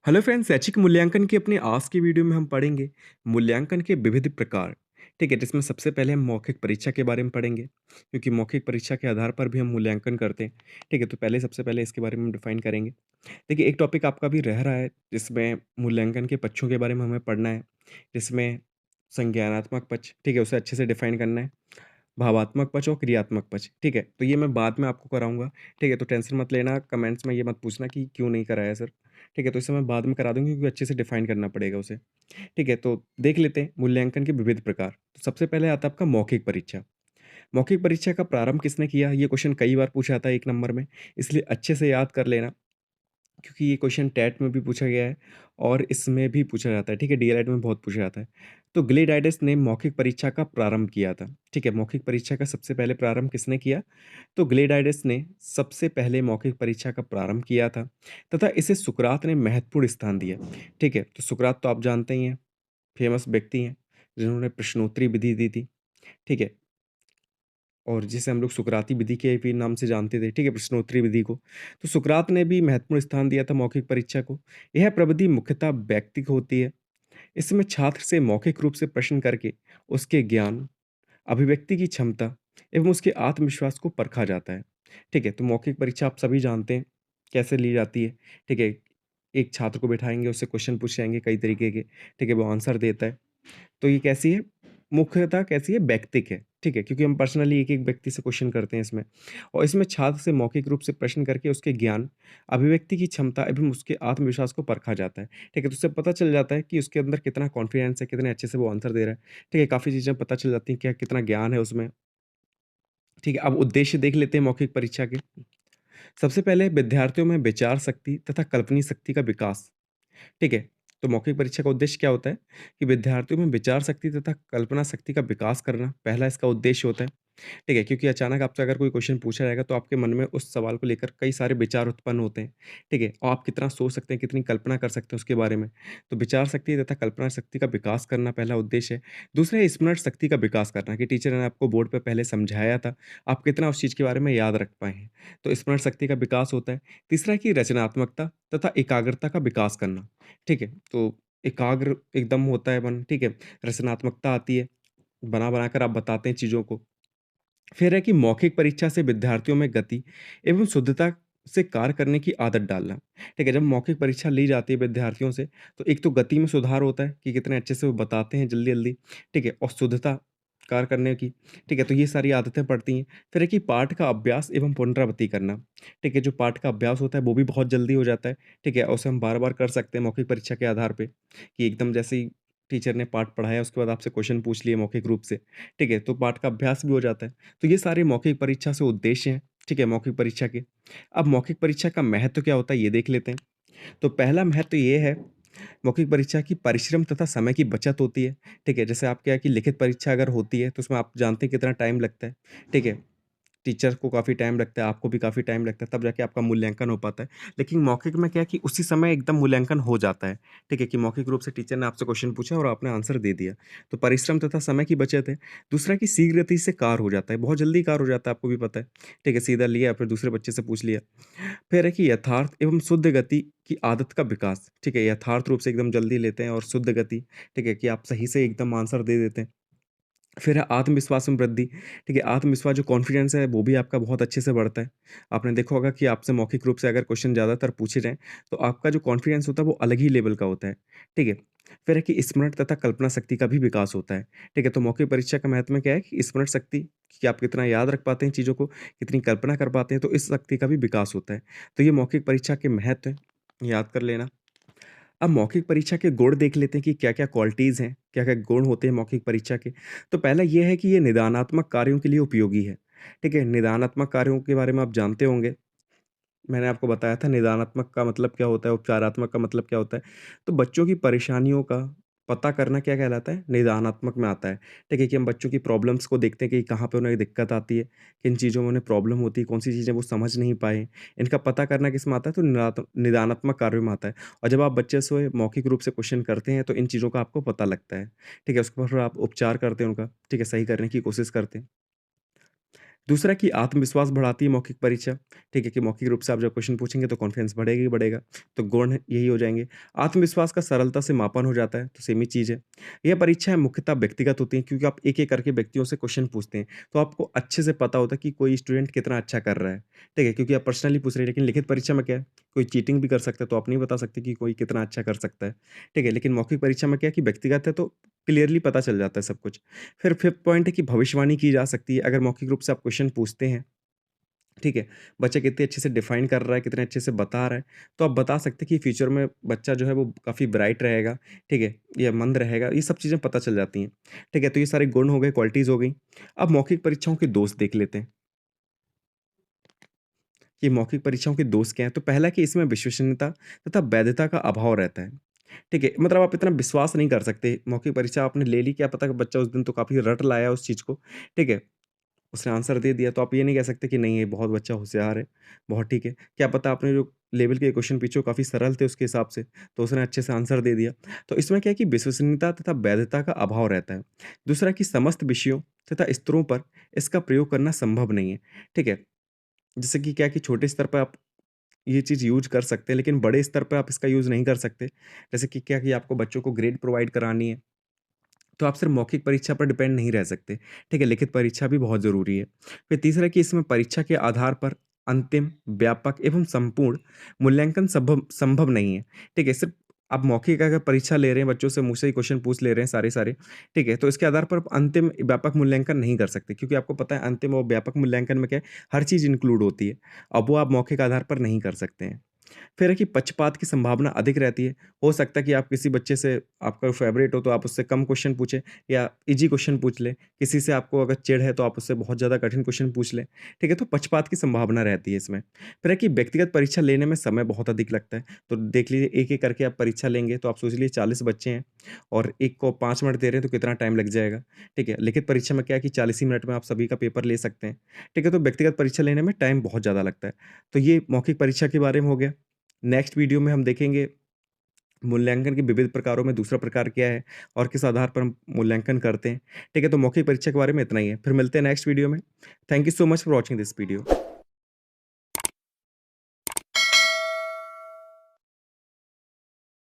Hello friends, ऐच्छिक मूल्यांकन की अपनी आज की वीडियो में हम पढ़ेंगे मूल्यांकन के विविध प्रकार। ठीक है, जिसमें सबसे पहले हम मौखिक परीक्षा के बारे में पढ़ेंगे, क्योंकि मौखिक परीक्षा के आधार पर भी हम मूल्यांकन करते हैं। ठीक है, तो पहले सबसे पहले इसके बारे में हम डिफाइन करेंगे। देखिए, एक टॉपिक आपका भी रह रहा है जिसमें मूल्यांकन के पक्षों के बारे में हमें पढ़ना है, जिसमें संज्ञानात्मक पक्ष, ठीक है, उसे अच्छे से डिफाइन करना है। भावात्मक पक्ष और क्रियात्मक पक्ष, ठीक है? तो ये मैं बाद में आपको कराऊँगा, ठीक है? तो टेंशन मत लेना, कमेंट्स में ये मत पूछना कि क्यों नहीं कराया सर, ठीक है? तो इसे मैं बाद में करा दूँगी क्योंकि अच्छे से डिफाइन करना पड़ेगा उसे, ठीक है? तो देख लेते हैं मूल्यांकन के विविध प्रकार। तो सबसे पहले आता है आपका मौखिक परीक्षा। मौखिक परीक्षा का प्रारंभ किसने किया? ये क्वेश्चन कई बार पूछा जाता है 1 नंबर में, इसलिए अच्छे से याद कर लेना। क्योंकि ये क्वेश्चन टेट में भी पूछा गया है और इसमें भी पूछा जाता है, ठीक है? डीएलएड में बहुत पूछा जाता है। तो ग्लेडाइडस ने मौखिक परीक्षा का प्रारंभ किया था, ठीक है? मौखिक परीक्षा का सबसे पहले प्रारंभ किसने किया? तो ग्लेडाइडस ने सबसे पहले मौखिक परीक्षा का प्रारंभ किया था तथा इसे सुकरात ने महत्वपूर्ण स्थान दिया, ठीक है? तो सुकरात तो आप जानते ही हैं, फेमस व्यक्ति हैं, जिन्होंने प्रश्नोत्तरी विधि दी थी, ठीक है? और जिसे हम लोग सुकराती विधि के भी नाम से जानते थे, ठीक है? प्रश्नोत्तरी विधि को। तो सुकरात ने भी महत्वपूर्ण स्थान दिया था मौखिक परीक्षा को। यह प्रविधि मुख्यतः व्यक्तिक होती है। इसमें छात्र से मौखिक रूप से प्रश्न करके उसके ज्ञान, अभिव्यक्ति की क्षमता एवं उसके आत्मविश्वास को परखा जाता है। ठीक है? तो मौखिक परीक्षा आप सभी जानते हैं, कैसे ली जाती है। ठीक है? एक छात्र को बिठाएँगे, उससे क्वेश्चन पूछे जाएँगे कई तरीके के, ठीक है? वो आंसर देता है। तो ये कैसी है? मुख्यतः कैसी है? व्यक्तिक है, ठीक है? क्योंकि हम पर्सनली एक-एक व्यक्ति से क्वेश्चन करते हैं इसमें और इसमें छात्र से मौखिक रूप से प्रश्न करके उसके ज्ञान, अभिव्यक्ति की क्षमता एवं उसके आत्मविश्वास को परखा जाता है, ठीक है? तो उससे पता चल जाता है कि उसके अंदर कितना कॉन्फिडेंस है, कितने अच्छे से वो आंसर दे रहा है, ठीक है? काफ़ी चीज़ें पता चल जाती हैं, क्या कितना ज्ञान है उसमें, ठीक है? अब उद्देश्य देख लेते हैं मौखिक परीक्षा के। सबसे पहले विद्यार्थियों में विचार शक्ति तथा कल्पनीय शक्ति का विकास। ठीक है? तो मौखिक परीक्षा का उद्देश्य क्या होता है कि विद्यार्थियों में विचार शक्ति तथा कल्पना शक्ति का विकास करना, पहला इसका उद्देश्य होता है। ठीक है? क्योंकि अचानक आपसे अगर कोई क्वेश्चन पूछा जाएगा तो आपके मन में उस सवाल को लेकर कई सारे विचार उत्पन्न होते हैं। ठीक है? और आप कितना सोच सकते हैं, कितनी कल्पना कर सकते हैं उसके बारे में। तो विचार शक्ति तथा कल्पना शक्ति का विकास करना पहला उद्देश्य है। दूसरा है स्मरण शक्ति का विकास करना कि टीचर ने आपको बोर्ड पे पहले समझाया था, आप कितना उस चीज़ के बारे में याद रख पाए हैं। तो स्मरण शक्ति का विकास होता है। तीसरा है कि रचनात्मकता तथा एकाग्रता का विकास करना। ठीक है? तो एकाग्र एकदम होता है मन, ठीक है? रचनात्मकता आती है, बना-बना कर आप बताते हैं चीज़ों को। फिर है कि मौखिक परीक्षा से विद्यार्थियों में गति एवं शुद्धता से कार्य करने की आदत डालना। ठीक है? जब मौखिक परीक्षा ली जाती है विद्यार्थियों से, तो एक तो गति में सुधार होता है कि कितने अच्छे से वो बताते हैं जल्दी-जल्दी, ठीक है? और शुद्धता कार्य करने की, ठीक है? तो ये सारी आदतें पड़ती हैं। फिर है कि पाठ का अभ्यास एवं पुनरावृत्ति करना, ठीक है? जो पाठ का अभ्यास होता है, वो भी बहुत जल्दी हो जाता है, ठीक है? और उसे हम बार-बार कर सकते हैं मौखिक परीक्षा के आधार पे, कि एकदम जैसे ही टीचर ने पाठ पढ़ाया, उसके बाद आपसे क्वेश्चन पूछ लिए मौखिक रूप से, ठीक है? तो पाठ का अभ्यास भी हो जाता है। तो ये सारे मौखिक परीक्षा से उद्देश्य हैं, ठीक है, मौखिक परीक्षा के। अब मौखिक परीक्षा का महत्व क्या होता है, ये देख लेते हैं। तो पहला महत्व ये है, मौखिक परीक्षा की परिश्रम तथा समय की बचत होती है, ठीक है? जैसे आप क्या है कि लिखित परीक्षा अगर होती है, तो उसमें आप जानते हैं कितना टाइम लगता है, ठीक है? टीचर को काफ़ी टाइम लगता है, आपको भी काफ़ी टाइम लगता है, तब जाके आपका मूल्यांकन हो पाता है। लेकिन मौखिक में क्या है कि उसी समय एकदम मूल्यांकन हो जाता है, ठीक है? कि मौखिक रूप से टीचर ने आपसे क्वेश्चन पूछा और आपने आंसर दे दिया। तो परिश्रम तथा समय की बचत है। दूसरा कि शीघ्र गति से कार्य हो जाता है, बहुत जल्दी कार्य हो जाता है, आपको भी पता है, ठीक है? सीधा लिया, फिर दूसरे बच्चे से पूछ लिया। फिर है कि यथार्थ एवं शुद्ध गति की आदत का विकास, ठीक है? यथार्थ रूप से एकदम जल्दी लेते हैं और शुद्ध गति, ठीक है? कि आप सही से एकदम आंसर दे देते हैं। फिर है आत्मविश्वास में वृद्धि, ठीक है? आत्मविश्वास जो कॉन्फिडेंस है वो भी आपका बहुत अच्छे से बढ़ता है। आपने देखा होगा कि आपसे मौखिक रूप से अगर क्वेश्चन ज़्यादातर पूछे जाएँ, तो आपका जो कॉन्फिडेंस होता है वो अलग ही लेवल का होता है, ठीक है? फिर है कि स्मरण तथा कल्पना शक्ति का भी विकास होता है, ठीक है? तो मौखिक परीक्षा का महत्व में क्या है कि स्मरण शक्ति, कि आप कितना याद रख पाते हैं चीज़ों को, कितनी कल्पना कर पाते हैं, तो इस शक्ति का भी विकास होता है। तो ये मौखिक परीक्षा के महत्व हैं, याद कर लेना। अब मौखिक परीक्षा के गुण देख लेते हैं कि क्या-क्या क्वालिटीज़ हैं, क्या-क्या गुण होते हैं मौखिक परीक्षा के। तो पहला ये है कि ये निदानात्मक कार्यों के लिए उपयोगी है। ठीक है? निदानात्मक कार्यों के बारे में आप जानते होंगे। मैंने आपको बताया था निदानात्मक का मतलब क्या होता है, उपचारात्मक का मतलब क्या होता है। तो बच्चों की परेशानियों का पता करना क्या कहलाता है? निदानात्मक में आता है। ठीक है? कि हम बच्चों की प्रॉब्लम्स को देखते हैं कि कहाँ पे उन्हें दिक्कत आती है, किन चीज़ों में उन्हें प्रॉब्लम होती है, कौन-सी चीज़ें वो समझ नहीं पाए। इनका पता करना किसमें आता है? तो निदानात्मक कार्यों में आता है। और जब आप बच्चे से मौखिक रूप से क्वेश्चन करते हैं, तो इन चीज़ों का आपको पता लगता है। ठीक है? उसके बाद फिर आप उपचार करते हैं उनका, ठीक है? सही करने की कोशिश करते हैं। दूसरा कि आत्मविश्वास बढ़ाती है मौखिक परीक्षा, ठीक है? कि मौखिक रूप से आप जब क्वेश्चन पूछेंगे तो कॉन्फिडेंस बढ़ेगा ही बढ़ेगा, तो गुण यही हो जाएँगे। आत्मविश्वास का सरलता से मापन हो जाता है, तो सेम ही चीज़ है। यह परीक्षाएँ मुख्यतः व्यक्तिगत होती हैं क्योंकि आप एक-एक करके व्यक्तियों से क्वेश्चन पूछते हैं, तो आपको अच्छे से पता होता है कि कोई स्टूडेंट कितना अच्छा कर रहा है, ठीक है? क्योंकि आप पर्सनली पूछ रहे हैं, लेकिन लिखित परीक्षा में क्या है, कोई चीटिंग भी कर सकता है, तो आप नहीं बता सकते कि कोई कितना अच्छा कर सकता है, ठीक है? लेकिन मौखिक परीक्षा में क्या है कि व्यक्तिगत है, तो क्लियरली पता चल जाता है सब कुछ। फिर फिफ्थ पॉइंट है कि भविष्यवाणी की जा सकती है, अगर मौखिक रूप से आप क्वेश्चन पूछते हैं, ठीक है? बच्चा कितने अच्छे से डिफाइन कर रहा है, कितने अच्छे से बता रहा है, तो आप बता सकते हैं कि फ्यूचर में बच्चा जो है वो काफ़ी ब्राइट रहेगा, ठीक है? या मंद रहेगा, ये सब चीज़ें पता चल जाती हैं, ठीक है? तो ये सारे गुण हो गए, क्वालिटीज़ हो गई। अब मौखिक परीक्षाओं के दोष देख लेते हैं, कि मौखिक परीक्षाओं के दोष क्या हैं? तो पहला कि इसमें विश्वसनीयता तथा वैधता का अभाव रहता है, ठीक है? मतलब आप इतना विश्वास नहीं कर सकते, मौखिक परीक्षा आपने ले ली, क्या पता कि बच्चा उस दिन तो काफ़ी रट लाया उस चीज़ को, ठीक है? उसने आंसर दे दिया, तो आप ये नहीं कह सकते कि नहीं ये बहुत बच्चा होशियार है, बहुत ठीक है। क्या पता आपने जो लेवल के क्वेश्चन पूछे वो काफ़ी सरल थे उसके हिसाब से, तो उसने अच्छे से आंसर दे दिया। तो इसमें क्या है कि विश्वसनीयता तथा वैधता का अभाव रहता है। दूसरा कि समस्त विषयों तथा स्तरों पर इसका प्रयोग करना संभव नहीं है, ठीक है? जैसे कि क्या है कि छोटे स्तर पे आप ये चीज़ यूज़ कर सकते हैं, लेकिन बड़े स्तर पे आप इसका यूज़ नहीं कर सकते। जैसे कि क्या कि आपको बच्चों को ग्रेड प्रोवाइड करानी है, तो आप सिर्फ़ मौखिक परीक्षा पर डिपेंड नहीं रह सकते, ठीक है? लिखित परीक्षा भी बहुत ज़रूरी है। फिर तीसरा कि इसमें परीक्षा के आधार पर अंतिम, व्यापक एवं संपूर्ण मूल्यांकन संभव संभव नहीं है, ठीक है? सिर्फ़ आप मौखिक अगर परीक्षा ले रहे हैं, बच्चों से मुझसे ही क्वेश्चन पूछ ले रहे हैं सारे-सारे, ठीक है? तो इसके आधार पर आप अंतिम, व्यापक मूल्यांकन नहीं कर सकते क्योंकि आपको पता है अंतिम और व्यापक मूल्यांकन में क्या है, हर चीज़ इंक्लूड होती है। अब वो आप मौखिक आधार पर नहीं कर सकते हैं। फिर है कि पक्षपात की संभावना अधिक रहती है। हो सकता है कि आप किसी बच्चे से आपका फ़ेवरेट हो तो आप उससे कम क्वेश्चन पूछें या ईज़ी क्वेश्चन पूछ लें। किसी से आपको अगर चिढ़ है तो आप उससे बहुत ज़्यादा कठिन क्वेश्चन पूछ लें। ठीक है? तो पक्षपात की संभावना रहती है इसमें। फिर है कि व्यक्तिगत परीक्षा लेने में समय बहुत अधिक लगता है। तो देख लीजिए एक-एक करके आप परीक्षा लेंगे तो आप सोच लीजिए 40 बच्चे हैं और एक को 5 मिनट दे रहे हैं तो कितना टाइम लग जाएगा। ठीक है? लिखित परीक्षा में क्या है कि 40 ही मिनट में आप सभी का पेपर ले सकते हैं। ठीक है? तो व्यक्तिगत परीक्षा लेने में टाइम बहुत ज़्यादा लगता है। तो ये मौखिक परीक्षा के बारे में हो गया। नेक्स्ट वीडियो में हम देखेंगे मूल्यांकन के विविध प्रकारों में दूसरा प्रकार क्या है और किस आधार पर हम मूल्यांकन करते हैं। ठीक है, तो मौखिक परीक्षा के बारे में इतना ही है। फिर मिलते हैं नेक्स्ट वीडियो में। Thank you so much for watching this video.